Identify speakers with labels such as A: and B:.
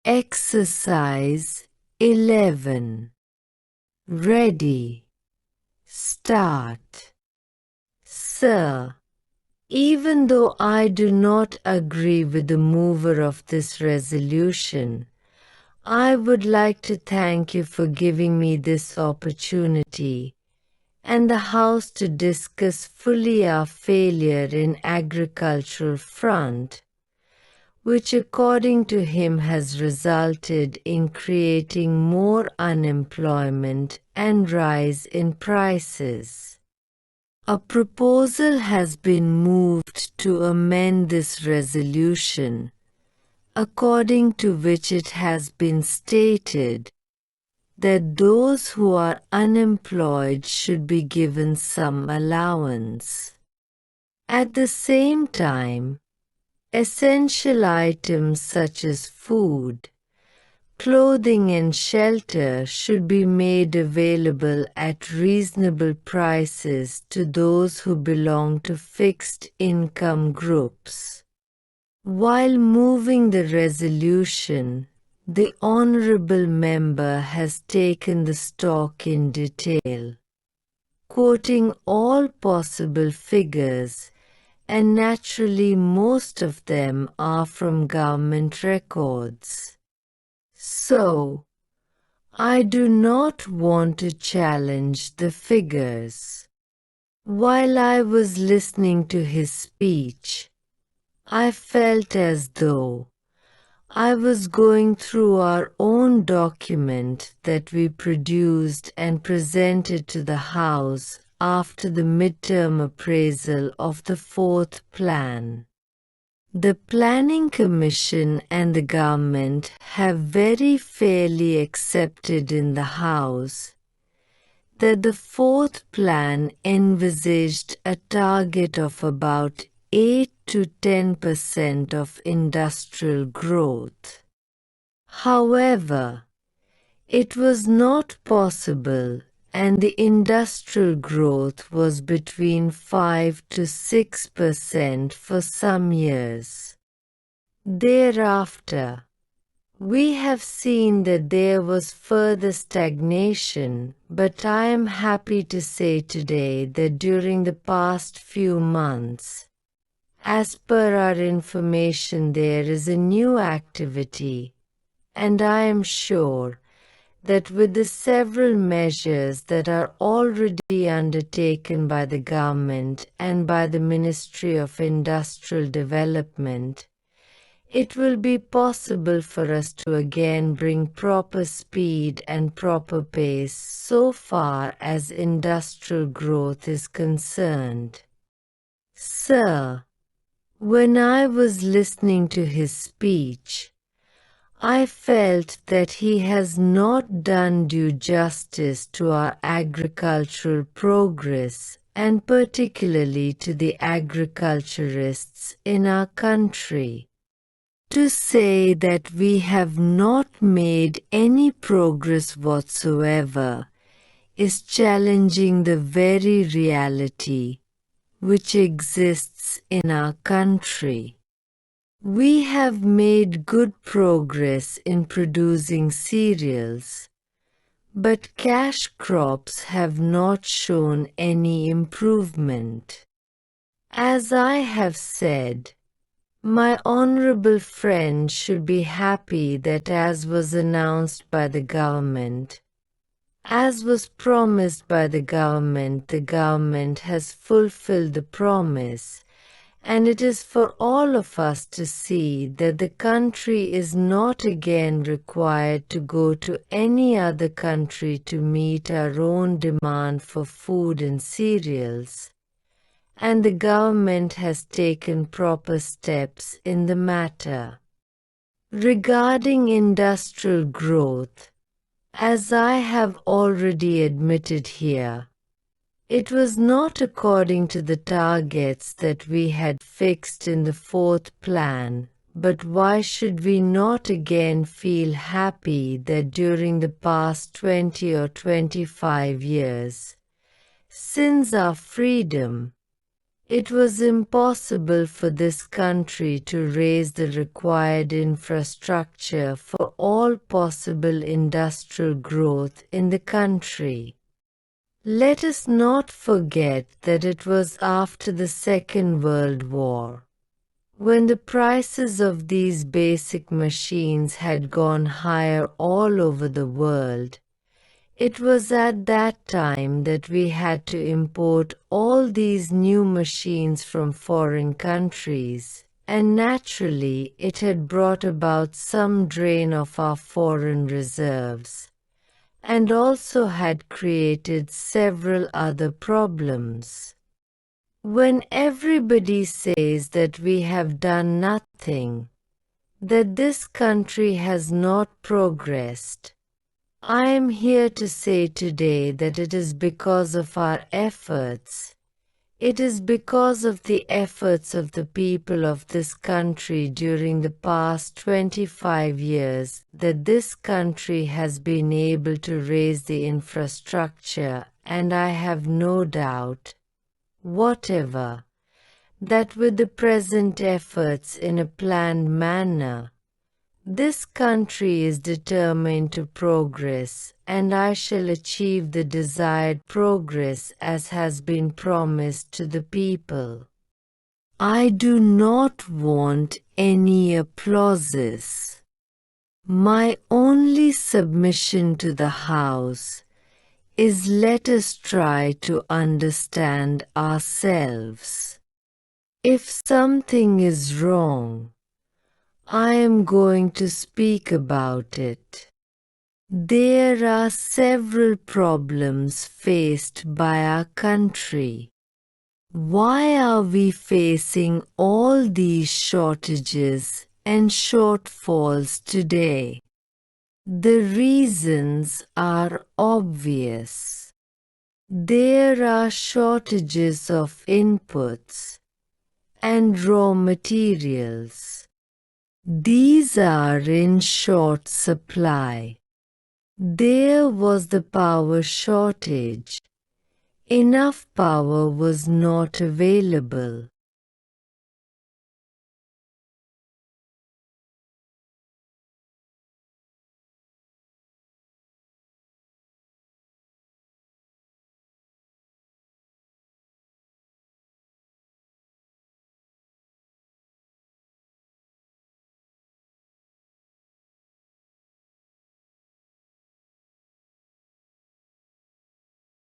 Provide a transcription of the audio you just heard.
A: Exercise 11. Ready. Start. Sir, even though I do not agree with the mover of this resolution, I would like to thank you for giving me this opportunity and the House to discuss fully our failure in agricultural front, which according to him has resulted in creating more unemployment and rise in prices. A proposal has been moved to amend this resolution, according to which it has been stated that those who are unemployed should be given some allowance. At the same time, essential items such as food, clothing and shelter should be made available at reasonable prices to those who belong to fixed income groups. While moving the resolution, the honorable member has taken the stock in detail, quoting all possible figures, and naturally most of them are from government records. So, I do not want to challenge the figures. While I was listening to his speech, I felt as though I was going through our own document that we produced and presented to the House after the midterm appraisal of the fourth plan. The Planning Commission and the government have very fairly accepted in the House that the fourth plan envisaged a target of about 8 to 10% of industrial growth. However, it was not possible, and the industrial growth was between 5 to 6% for some years. Thereafter, we have seen that there was further stagnation, but I am happy to say today that during the past few months, as per our information, there is a new activity, and I am sure that with the several measures that are already undertaken by the government and by the Ministry of Industrial Development, it will be possible for us to again bring proper speed and proper pace so far as industrial growth is concerned. Sir, when I was listening to his speech, I felt that he has not done due justice to our agricultural progress and particularly to the agriculturists in our country. To say that we have not made any progress whatsoever is challenging the very reality which exists in our country. We have made good progress in producing cereals, but cash crops have not shown any improvement. As I have said, my honorable friend should be happy that as was announced by the government, as was promised by the government has fulfilled the promise, and it is for all of us to see that the country is not again required to go to any other country to meet our own demand for food and cereals, and the government has taken proper steps in the matter. Regarding industrial growth, as I have already admitted here, it was not according to the targets that we had fixed in the fourth plan, but why should we not again feel happy that during the past 20 or 25 years, since our freedom, It was impossible for this country to raise the required infrastructure for all possible industrial growth in the country. Let us not forget that it was after the Second World War, when the prices of these basic machines had gone higher all over the world. It was at that time that we had to import all these new machines from foreign countries, and naturally it had brought about some drain of our foreign reserves, and also had created several other problems. When everybody says that we have done nothing, that this country has not progressed, I am here to say today that it is because of our efforts. It is because of the efforts of the people of this country during the past 25 years that this country has been able to raise the infrastructure, and I have no doubt whatever that with the present efforts in a planned manner, this country is determined to progress, and I shall achieve the desired progress as has been promised to the people. I do not want any applauses. My only submission to the House is let us try to understand ourselves. If something is wrong, I am going to speak about it. There are several problems faced by our country. Why are we facing all these shortages and shortfalls today? The reasons are obvious. There are shortages of inputs and raw materials. These are in short supply. There was the power shortage. Enough power was not available.